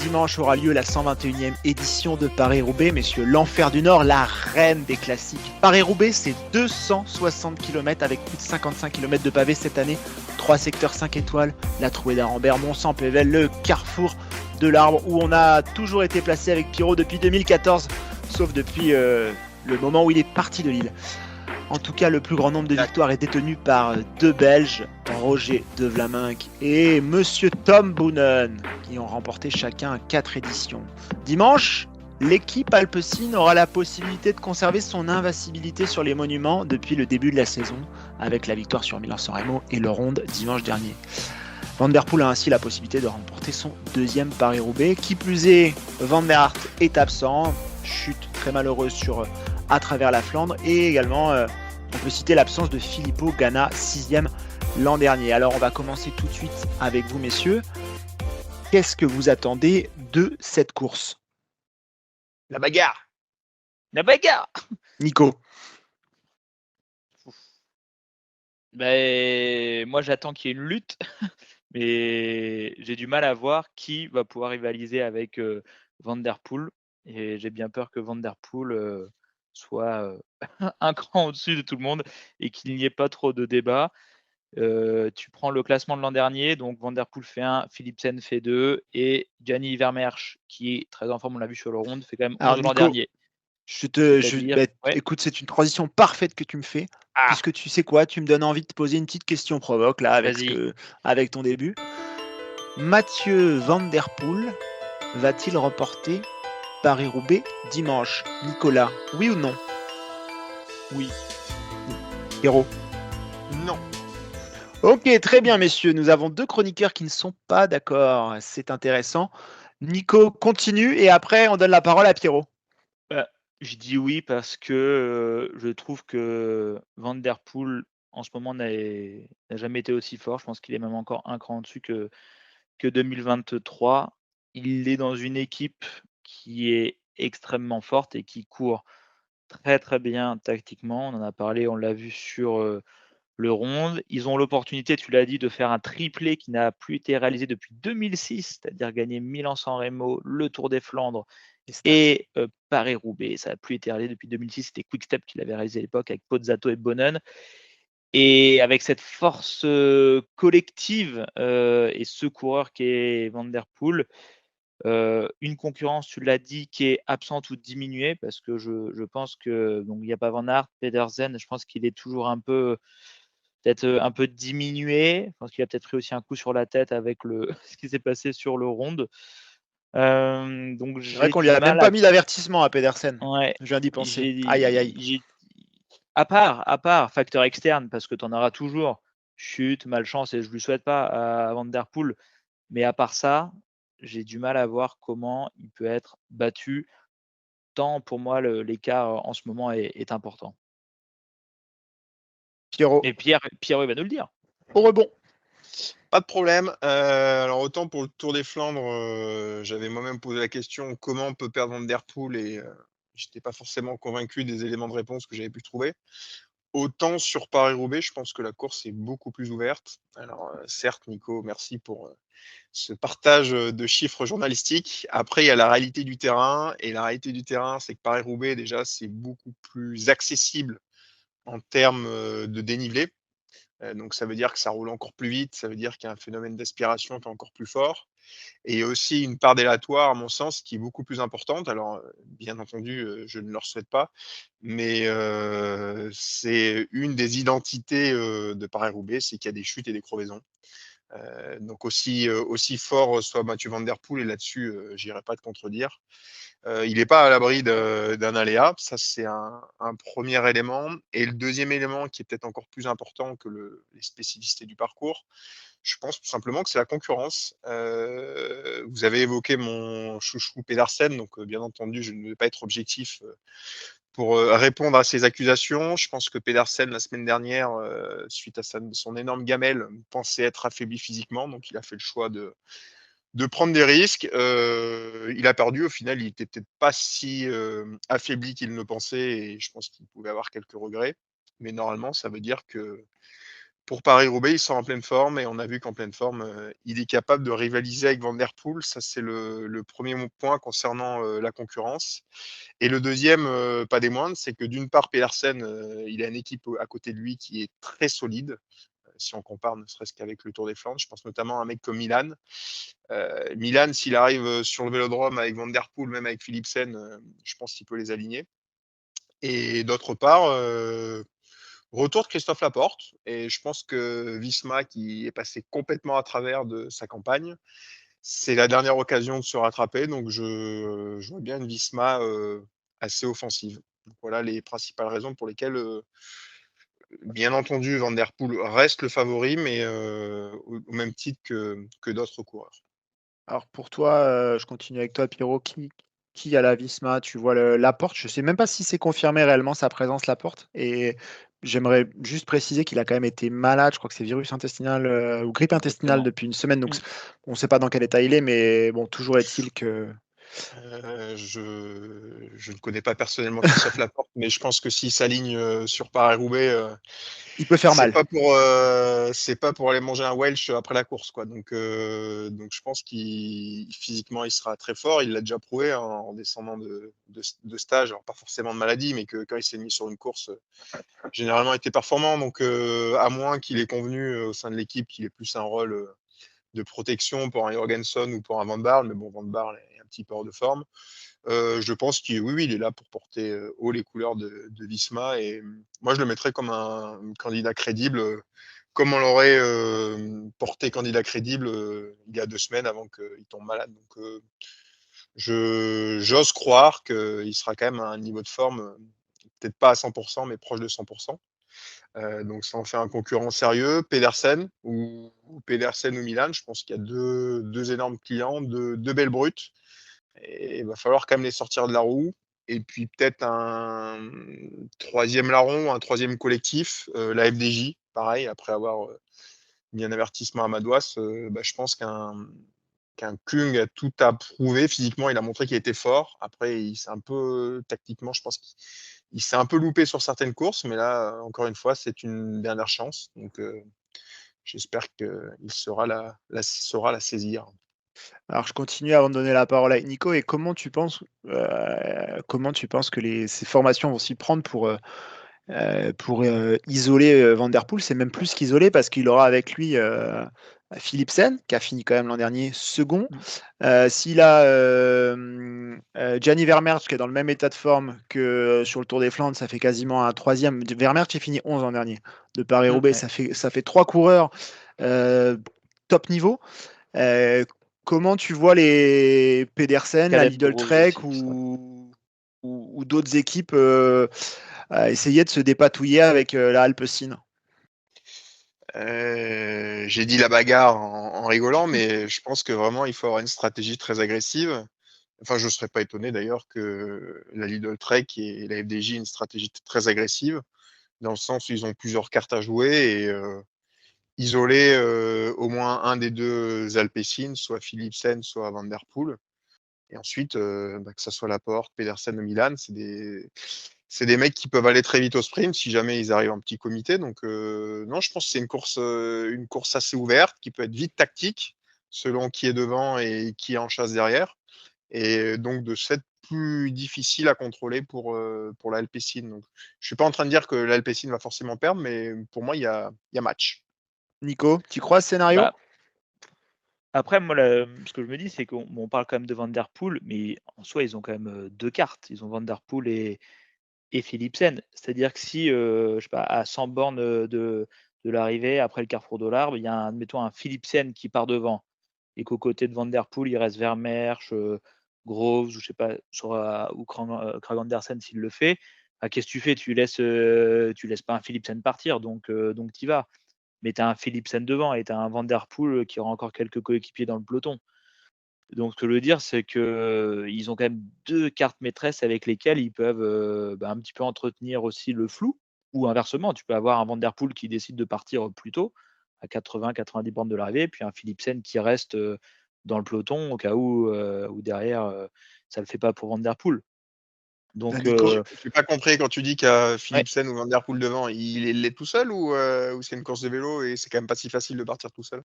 dimanche aura lieu la 121e édition de Paris-Roubaix. Messieurs, l'enfer du Nord, la reine des classiques. Paris-Roubaix, c'est 260 km avec plus de 55 km de pavés cette année. 3 secteurs 5 étoiles, la Trouée d'Arambert, Mont-Saint-Pével, le carrefour de l'Arbre, où on a toujours été placé avec Pierrot depuis 2014, sauf depuis le moment où il est parti de Lille. En tout cas, le plus grand nombre de victoires est détenu par deux Belges, Roger De Vlaminck et Monsieur Tom Boonen, qui ont remporté chacun 4 éditions. Dimanche, l'équipe Alpecin aura la possibilité de conserver son invincibilité sur les monuments depuis le début de la saison, avec la victoire sur Milan-San Remo et le Ronde dimanche dernier. Van der Poel a ainsi la possibilité de remporter son deuxième Paris-Roubaix. Qui plus est, Van der Aert est absent, chute très malheureuse à travers la Flandre, et également on peut citer l'absence de Filippo Ganna, 6e l'an dernier. Alors on va commencer tout de suite avec vous, messieurs. Qu'est-ce que vous attendez de cette course? La bagarre. Nico. Moi j'attends qu'il y ait une lutte, mais j'ai du mal à voir qui va pouvoir rivaliser avec Van der Poel, et j'ai bien peur que Van der Poel soit un cran au-dessus de tout le monde et qu'il n'y ait pas trop de débat. Tu prends le classement de l'an dernier, donc Van der Poel fait 1, Philipsen fait 2, et Gianni Vermeersch, qui est très en forme, on l'a vu sur le Ronde, fait quand même 11 l'an dernier. Écoute, c'est une transition parfaite que tu me fais, puisque tu sais quoi, tu me donnes envie de te poser une petite question provoque là avec ton début. Mathieu Van der Poel va-t-il remporter Paris-Roubaix dimanche? Nicolas, oui ou non? Oui. Héros? Non. Ok, très bien, messieurs. Nous avons deux chroniqueurs qui ne sont pas d'accord. C'est intéressant. Nico continue et après, on donne la parole à Pierrot. Je dis oui parce que je trouve que Van der Poel, en ce moment, n'a jamais été aussi fort. Je pense qu'il est même encore un cran au-dessus que 2023. Il est dans une équipe qui est extrêmement forte et qui court très, très bien tactiquement. On en a parlé, on l'a vu sur le Ronde. Ils ont l'opportunité, tu l'as dit, de faire un triplé qui n'a plus été réalisé depuis 2006, c'est-à-dire gagner Milan-San Remo, le Tour des Flandres et Paris-Roubaix. Ça n'a plus été réalisé depuis 2006. C'était Quick-Step qui l'avait réalisé à l'époque avec Pozzato et Boonen. Et avec cette force collective et ce coureur qui est Van der Poel, une concurrence, tu l'as dit, qui est absente ou diminuée, parce que je pense que donc il n'y a pas Van Aert, Pedersen, je pense qu'il est toujours peut-être un peu diminué. Je pense qu'il a peut-être pris aussi un coup sur la tête avec ce qui s'est passé sur le Ronde. Donc c'est vrai qu'on lui a même pas mis d'avertissement à Pedersen. Ouais. Je viens d'y penser. Aïe. À part facteur externe, parce que tu en auras toujours, chute, malchance, et je ne lui souhaite pas à Van der Poel. Mais à part ça, j'ai du mal à voir comment il peut être battu, tant pour moi l'écart en ce moment est important. Pierrot. Et Pierrot, il va nous le dire. Au rebond. Pas de problème. Alors autant pour le Tour des Flandres, j'avais moi-même posé la question comment on peut perdre Van der Poel, et j'étais pas forcément convaincu des éléments de réponse que j'avais pu trouver. Autant sur Paris-Roubaix, je pense que la course est beaucoup plus ouverte. Alors certes, Nico, merci pour ce partage de chiffres journalistiques. Après, il y a la réalité du terrain, et la réalité du terrain, c'est que Paris-Roubaix, déjà, c'est beaucoup plus accessible en termes de dénivelé. Donc ça veut dire que ça roule encore plus vite, ça veut dire qu'il y a un phénomène d'aspiration qui est encore plus fort, et aussi une part délatoire, à mon sens, qui est beaucoup plus importante. Alors, bien entendu, je ne leur souhaite pas, mais c'est une des identités de Paris-Roubaix, c'est qu'il y a des chutes et des crevaisons. Donc aussi fort soit Mathieu Van der Poel, et là-dessus, j'irai pas te contredire. Il n'est pas à l'abri d'un aléa, ça c'est un premier élément. Et le deuxième élément, qui est peut-être encore plus important que les spécificités du parcours, je pense tout simplement que c'est la concurrence. Vous avez évoqué mon chouchou Pedersen, donc bien entendu, je ne vais pas être objectif pour répondre à ces accusations. Je pense que Pedersen, la semaine dernière, suite à son énorme gamelle, pensait être affaibli physiquement, donc il a fait le choix de prendre des risques. Il a perdu. Au final, il n'était peut-être pas si affaibli qu'il ne pensait, et je pense qu'il pouvait avoir quelques regrets. Mais normalement, ça veut dire que pour Paris-Roubaix, il sort en pleine forme et on a vu qu'en pleine forme, il est capable de rivaliser avec Van Der Poel. Ça, c'est le premier point concernant la concurrence. Et le deuxième, pas des moindres, c'est que d'une part, Pedersen, il a une équipe à côté de lui qui est très solide. Si on compare ne serait-ce qu'avec le Tour des Flandres, je pense notamment à un mec comme Milan. Milan, s'il arrive sur le vélodrome avec Van Der Poel, même avec Philipsen, je pense qu'il peut les aligner. Et d'autre part, retour de Christophe Laporte. Et je pense que Visma, qui est passé complètement à travers de sa campagne, c'est la dernière occasion de se rattraper. Donc je vois bien une Visma assez offensive. Donc voilà les principales raisons pour lesquelles, bien entendu, Van Der Poel reste le favori, mais au même titre que d'autres coureurs. Alors pour toi, je continue avec toi, Pierrot. Qui a la Visma? Tu vois Laporte. Je sais même pas si c'est confirmé réellement sa présence, Laporte. Et j'aimerais juste préciser qu'il a quand même été malade. Je crois que c'est virus intestinal ou grippe intestinale Exactement. depuis une semaine. Donc Mm. on ne sait pas dans quel état il est, mais bon, toujours est-il que. Je ne connais pas personnellement Christophe Laporte, mais je pense que s'il s'aligne sur Paris-Roubaix, Il peut faire mal. c'est pas pour aller manger un Welsh après la course, quoi. Donc je pense qu'il physiquement il sera très fort. Il l'a déjà prouvé hein, en descendant de stage, alors pas forcément de maladie, mais que quand il s'est mis sur une course, généralement il était performant. Donc à moins qu'il ait convenu au sein de l'équipe qu'il ait plus un rôle de protection pour un Jorgensen ou pour un Van Barle, mais bon, Van Barle est un petit peu hors de forme. Je pense qu'il oui, oui, il est là pour porter haut les couleurs de Visma. Et moi, je le mettrais comme un candidat crédible, comme on l'aurait porté candidat crédible il y a 2 semaines avant qu'il tombe malade. Donc, j'ose croire qu'il sera quand même à un niveau de forme, peut-être pas à 100%, mais proche de 100%. Donc ça en fait un concurrent sérieux. Pedersen ou Pedersen ou Milan, je pense qu'il y a deux énormes clients, deux belles brutes. Et il va falloir quand même les sortir de la roue. Et puis peut-être un troisième larron, un troisième collectif, la FDJ, pareil, après avoir mis un avertissement à Madouas, je pense qu'un Kung a tout à prouver. Physiquement, il a montré qu'il était fort. Après, il s'est un peu, tactiquement, je pense qu'il s'est un peu loupé sur certaines courses. Mais là, encore une fois, c'est une dernière chance. Donc, j'espère qu'il saura la saisir. Alors, je continue avant de donner la parole à Nico. Et comment tu penses que ces formations vont s'y prendre pour isoler Van Der Poel? C'est même plus qu'isoler parce qu'il aura avec lui Philipsen, qui a fini quand même l'an dernier second. Mm. S'il a Gianni Vermeersch, qui est dans le même état de forme que sur le Tour des Flandres, ça fait quasiment un troisième. Vermeersch est fini 11 l'an dernier de Paris-Roubaix. Ouais. Ça fait 3 coureurs top niveau. Euh, Comment tu vois les Pedersen, la Caleb Lidl Groves Trek aussi qui sera. ou d'autres équipes essayer de se dépatouiller avec la Alpecin? J'ai dit la bagarre en rigolant, mais je pense que vraiment, il faut avoir une stratégie très agressive. Enfin, je ne serais pas étonné d'ailleurs que la Lidl Trek et la FDJ aient une stratégie très agressive, dans le sens où ils ont plusieurs cartes à jouer et isoler au moins un des deux Alpecin, soit Philipsen, soit Van Der Poel. Et ensuite, que ça soit Laporte, Pedersen ou Milan, c'est des mecs qui peuvent aller très vite au sprint si jamais ils arrivent en petit comité. Donc, non, je pense que c'est une course assez ouverte qui peut être vite tactique selon qui est devant et qui est en chasse derrière. Et donc, de cette plus difficile à contrôler pour l'Alpecin. Donc, je suis pas en train de dire que l'Alpecin va forcément perdre, mais pour moi, il y a match. Nico, tu crois ce scénario? Bah, après, moi, ce que je me dis, c'est qu'on parle quand même de Van Der Poel, mais en soi, ils ont quand même deux cartes. Ils ont Van Der Poel et Philipsen. C'est-à-dire que si, je sais pas, à 100 bornes de l'arrivée, après le carrefour de l'Arbre, il y a, admettons, un Philipsen qui part devant et qu'aux côtés de Van Der Poel, il reste Vermeersch, Groves, ou je sais pas, ou Krag Andersen s'il le fait. Bah, qu'est-ce que tu fais? Tu laisses pas un Philipsen partir, donc tu y vas. Mais tu as un Philipsen devant et tu as un Van Der Poel qui aura encore quelques coéquipiers dans le peloton. Donc, ce que je veux dire, c'est qu'ils ont quand même deux cartes maîtresses avec lesquelles ils peuvent un petit peu entretenir aussi le flou. Ou inversement, tu peux avoir un Van Der Poel qui décide de partir plus tôt, à 80-90 bornes de l'arrivée, puis un Philipsen qui reste dans le peloton au cas où derrière, ça ne le fait pas pour Van Der Poel. Donc, Nico, Je n'ai pas compris quand tu dis qu'il y a ouais. Philipsen ou Van Der Poel devant. Il est tout seul ou c'est une course de vélo et c'est quand même pas si facile de partir tout seul?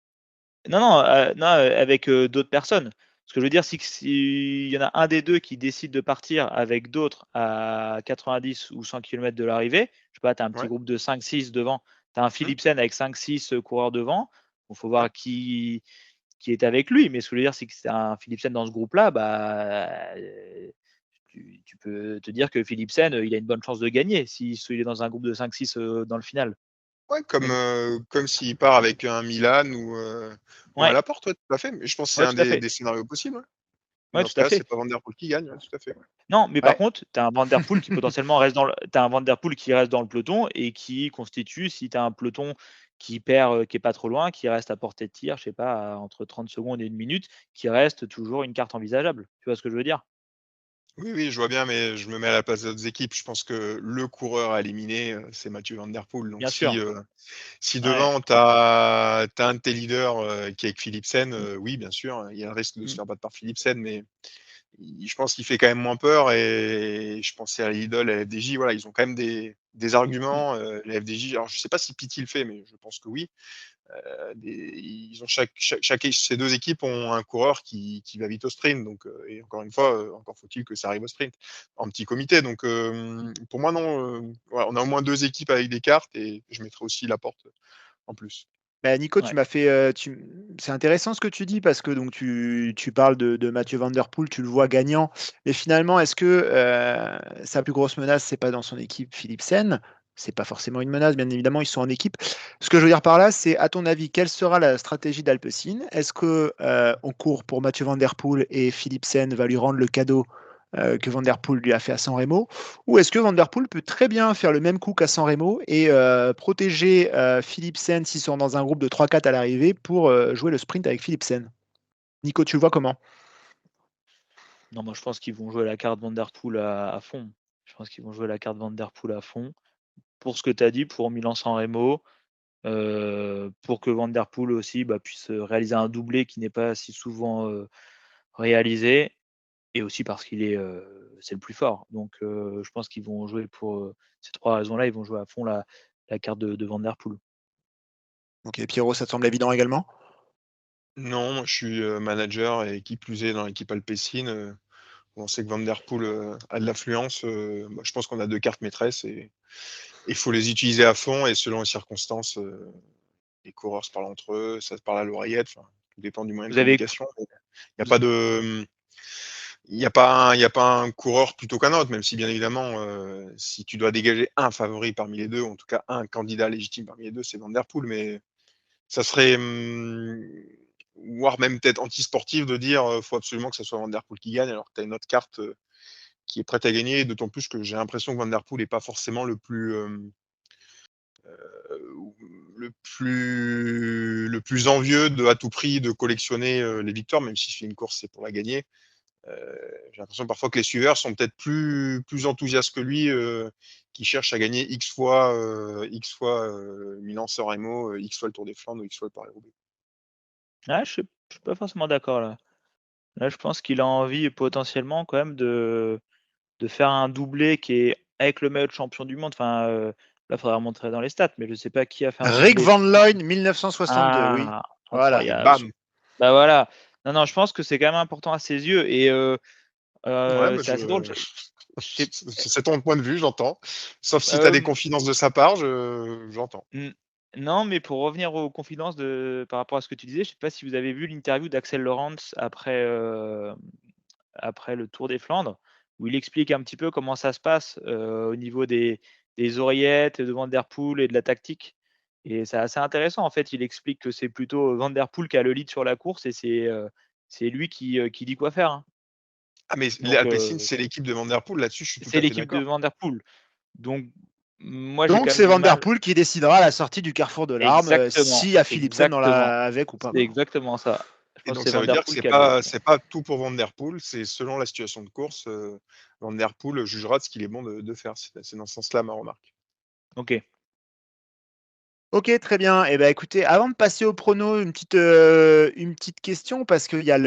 Non, avec d'autres personnes. Ce que je veux dire, c'est que s'il y en a un des deux qui décide de partir avec d'autres à 90 ou 100 km de l'arrivée, je sais pas, tu as un petit Ouais. groupe de 5-6 devant, tu as un Philipsen avec 5-6 coureurs devant. Il faut Ouais. voir qui est avec lui. Mais ce que je veux dire, c'est que c'est un Philipsen dans ce groupe-là, bah, tu peux te dire que Philipsen, il a une bonne chance de gagner s'il est dans un groupe de 5-6 dans le final. Ouais, Mais comme s'il part avec un Milan ou un ouais, Laporte, ouais, tout à fait. Mais je pense que c'est ouais, un tout à fait. des scénarios possibles. Ouais. Mais Ouais, dans ce tout à cas, c'est fait. pas Van Der Poel qui gagne, ouais, tout à fait. Ouais. Non, mais par ouais. contre, tu as un Van Der Poel qui potentiellement reste t'as un Van Der Poel qui reste dans le peloton et qui constitue, si tu as un peloton qui perd, qui est pas trop loin, qui reste à portée de tir, je sais pas, entre 30 secondes et 1 minute, qui reste toujours une carte envisageable. Tu vois ce que je veux dire? Oui, oui, je vois bien, mais je me mets à la place des autres équipes. Je pense que le coureur à éliminer, c'est Mathieu Van Der Poel. Donc Bien sûr. si Ouais. devant tu as un de tes leaders, qui est avec Philipsen, Mmh, oui, bien sûr, il y a le risque de se mmh. faire battre par Philipsen, mais je pense qu'il fait quand même moins peur et je pensais à Lidl, à la FDJ, voilà, ils ont quand même des Mmh. arguments, la FDJ, alors je sais pas si Pitty le fait, mais je pense que oui. Ils ont ces deux équipes ont un coureur qui va vite au sprint, donc et encore une fois, encore faut-il que ça arrive au sprint en petit comité. Donc pour moi non, voilà, on a au moins deux équipes avec des cartes et je mettrai aussi Laporte en plus. Bah, Nico, tu Ouais. m'as fait, c'est intéressant ce que tu dis parce que donc tu parles de Mathieu Van Der Poel, tu le vois gagnant. Et finalement, est-ce que sa plus grosse menace, c'est pas dans son équipe Philipsen? C'est pas forcément une menace, bien évidemment, ils sont en équipe. Ce que je veux dire par là, c'est à ton avis, quelle sera la stratégie d'Alpecin? Est-ce que on court pour Mathieu Van Der Poel et Philipsen va lui rendre le cadeau que Van Der Poel lui a fait à San Remo? Ou est-ce que Van Der Poel peut très bien faire le même coup qu'à San Remo et protéger Philipsen s'ils sont dans un groupe de 3-4 à l'arrivée pour jouer le sprint avec Philipsen? Nico, tu le vois comment? Non, moi je pense qu'ils vont jouer la carte Van Der Poel à fond. Je pense qu'ils vont jouer la carte Van Der Poel à fond. Pour ce que tu as dit, pour Milan-San Remo, pour que Van Der Poel aussi, bah, puisse réaliser un doublé qui n'est pas si souvent, réalisé. Et aussi parce c'est le plus fort. Donc, je pense qu'ils vont jouer pour ces 3 raisons-là, ils vont jouer à fond la carte de Van Der Poel. Ok, Pierrot, ça te semble évident également? Non, moi je suis, manager et qui plus est dans l'équipe Alpecin, on sait que Van Der Poel, a de l'affluence, bah, je pense qu'on a deux cartes maîtresses et il faut les utiliser à fond et selon les circonstances, les coureurs se parlent entre eux, ça se parle à l'oreillette, enfin, tout dépend du moyen de Vous avez communication. Il n'y a pas de, il y a pas un coureur plutôt qu'un autre, même si bien évidemment, si tu dois dégager un favori parmi les deux, ou en tout cas un candidat légitime parmi les deux, c'est Van Der Poel, mais ça serait, voire même peut-être anti-sportif de dire, faut absolument que ce soit Van Der Poel qui gagne, alors que tu as une autre carte, qui est prête à gagner, d'autant plus que j'ai l'impression que Van Der Poel est pas forcément le plus envieux de à tout prix de collectionner les victoires, même si je fais une course, c'est pour la gagner. J'ai l'impression parfois que les suiveurs sont peut-être plus enthousiastes que lui, qui cherchent à gagner X fois Milan-San Remo, X fois le Tour des Flandres ou X fois le Paris-Roubaix. Ah, je suis pas forcément d'accord là. Là, je pense qu'il a envie potentiellement quand même de faire un doublé qui est avec le maillot de champion du monde. Enfin, là, il faudra remonter dans les stats, mais je sais pas qui a fait un Rick doublé. Van Looy, 1962, oui. Ah! Voilà. Et Incroyable. bam! Bah, voilà. Non, je pense que c'est quand même important à ses yeux et Ouais, bah c'est assez drôle. Je sais c'est ton point de vue, j'entends. Sauf si tu as des hem, confidences de sa part, j'entends. n non, mais pour revenir aux confidences par rapport à ce que tu disais, je sais pas si vous avez vu l'interview d'Axel Lorentz après le Tour des Flandres, où il explique un petit peu comment ça se passe, au niveau des oreillettes de Van Der Poel et de la tactique et c'est assez intéressant. En fait, il explique que c'est plutôt Van Der Poel qui a le lead sur la course et c'est lui qui dit quoi faire, hein. Ah mais Donc l'Alpecin, c'est l'équipe de Van Der Poel, là-dessus, je suis tout c'est à fait l'équipe de d'accord. Van Der Poel. Donc moi, j'ai Donc quand même c'est du Van Der mal. Poel qui décidera à la sortie du carrefour de l'arme Exactement, s'il y a Philipsen exactement. avec ou pas. C'est exactement ça. Je Et pense que donc c'est ça Van veut Der dire que Poel qui a le c'est pas tout pour Van Der Poel, c'est selon la situation de course, Van Der Poel jugera de ce qu'il est bon de faire. C'est dans ce sens-là ma remarque. OK. Ok, très bien. Eh ben, écoutez, avant de passer au prono, une petite question parce qu'il y a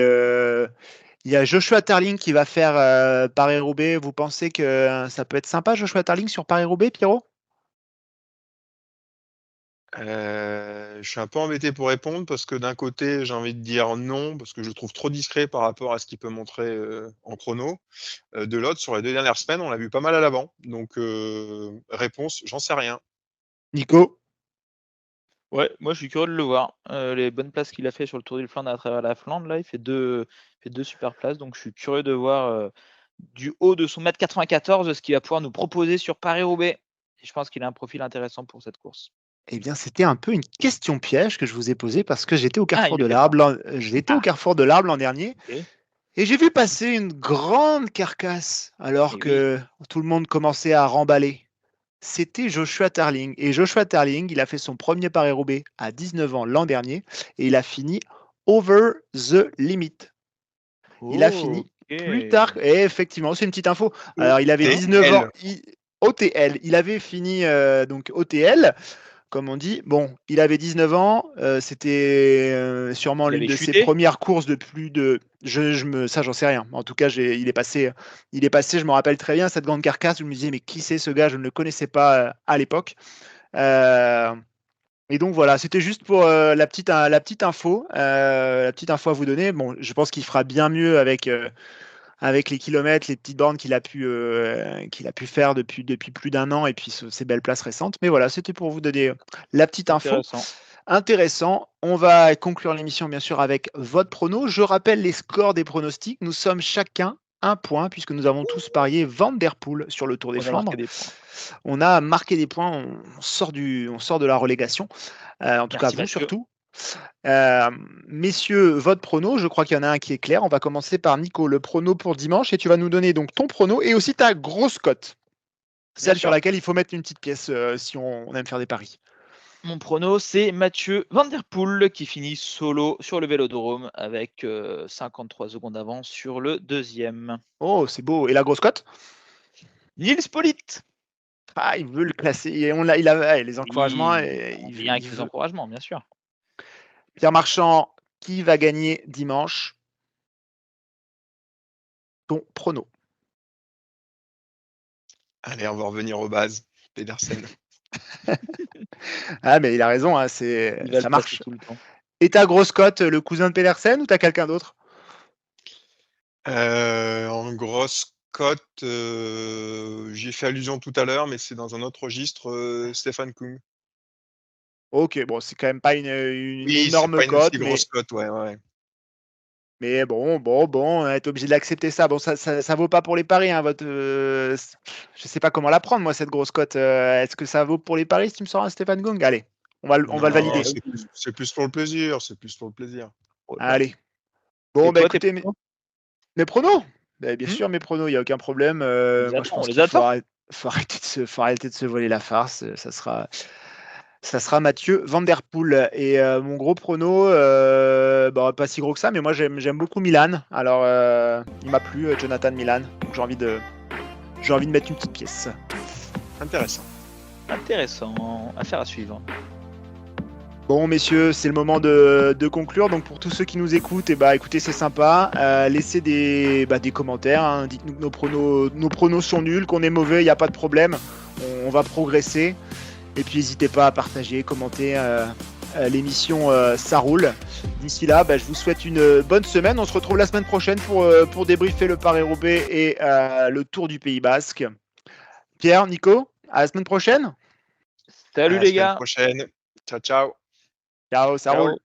Il y a Joshua Tarling qui va faire Paris-Roubaix. Vous pensez que ça peut être sympa, Joshua Tarling, sur Paris-Roubaix, Pierrot? Je suis un peu embêté pour répondre parce que d'un côté, j'ai envie de dire non, parce que je le trouve trop discret par rapport à ce qu'il peut montrer en chrono. De l'autre, sur les 2 dernières semaines, on l'a vu pas mal à l'avant. Donc, réponse, j'en sais rien. Nico? Ouais, moi je suis curieux de le voir. Les bonnes places qu'il a fait sur le Tour du Flandre à travers la Flandre, là, il fait deux super places. Donc je suis curieux de voir du haut de son 1m94 ce qu'il va pouvoir nous proposer sur Paris-Roubaix. Et je pense qu'il a un profil intéressant pour cette course. Eh bien, c'était un peu une question piège que je vous ai posée parce que j'étais au Ah, Carrefour il de était l'Arbre. J'étais au Ah. Carrefour de l'Arbre l'an dernier Ok. et j'ai vu passer une grande carcasse alors Eh que tout le monde commençait à remballer. C'était Joshua Tarling. Et Joshua Tarling, il a fait son premier Paris-Roubaix à 19 ans l'an dernier et il a fini over the limit. Il a fini plus tard. Et effectivement, c'est une petite info. Alors, il avait 19 ans. OTL. Il avait fini donc OTL, comme on dit. Bon, il avait 19 ans. C'était sûrement Il l'une avait de ses chuté. premières courses de plus de. Ça, j'en sais rien. En tout cas, il est passé. Je me rappelle très bien cette grande carcasse. Je me disais, mais qui c'est ce gars? Je ne le connaissais pas à l'époque. Et donc voilà, c'était juste pour la petite info, la petite info à vous donner. Bon, je pense qu'il fera bien mieux avec les kilomètres, les petites bornes qu'il a pu faire depuis plus d'un an et puis ces belles places récentes. Mais voilà, c'était pour vous donner la petite info. Intéressant. On va conclure l'émission bien sûr avec votre prono. Je rappelle les scores des pronostics. Nous sommes chacun un point puisque nous avons tous parié Van Der Poel sur le Tour des Flandres. On a marqué des points. On sort de la relégation. En tout cas, vous surtout. Messieurs, votre prono, je crois qu'il y en a un qui est clair. On va commencer par Nico, le prono pour dimanche, et tu vas nous donner donc ton prono et aussi ta grosse cote, celle sur laquelle il faut mettre une petite pièce si on aime faire des paris. Mon prono, c'est Mathieu Van Der Poel qui finit solo sur le Vélodrome avec 53 secondes d'avance sur le deuxième. Oh, c'est beau. Et la grosse cote? Nils Politt. Ah, il veut le classer. Et il a les encouragements. Il vient avec les encouragements, bien sûr. Pierre Marchand, qui va gagner dimanche? Ton prono. Allez, on va revenir aux bases. Pedersen. Ah, mais il a raison, hein, ça marche. Tout le temps. Et ta grosse cote, le cousin de Pedersen ou t'as quelqu'un d'autre? En grosse cote, j'y ai fait allusion tout à l'heure, mais c'est dans un autre registre, Stefan Kung. Ok, bon, c'est quand même pas une énorme c'est pas cote. Une grosse cote, ouais. Mais bon, on est obligé d'accepter ça. Bon, ça vaut pas pour les paris, hein, je sais pas comment la prendre, moi, cette grosse cote. Est-ce que ça vaut pour les paris si tu me sors un Stefan Kung? Allez, on va le valider. C'est plus pour le plaisir. Allez. Bon, bah écoutez, mes pronos. Bah, bien sûr, mes pronos, il n'y a aucun problème. Moi, je pense qu'il faut arrêter de se voler la farce. Ça sera Mathieu Van Der Poel. Et mon gros prono, pas si gros que ça, mais moi j'aime beaucoup Milan. Alors il m'a plu, Jonathan Milan. Donc j'ai envie de mettre une petite pièce. Intéressant. Affaire à suivre. Bon messieurs, c'est le moment de conclure. Donc pour tous ceux qui nous écoutent, écoutez, c'est sympa. Laissez des commentaires. Hein. Dites-nous que nos pronos sont nuls, qu'on est mauvais, il n'y a pas de problème. On va progresser. Et puis n'hésitez pas à partager, commenter l'émission, ça roule. D'ici là, je vous souhaite une bonne semaine. On se retrouve la semaine prochaine pour débriefer le Paris-Roubaix et le Tour du Pays Basque. Pierre, Nico, à la semaine prochaine. Salut les gars. À la semaine prochaine. Ciao. Ciao, ça roule.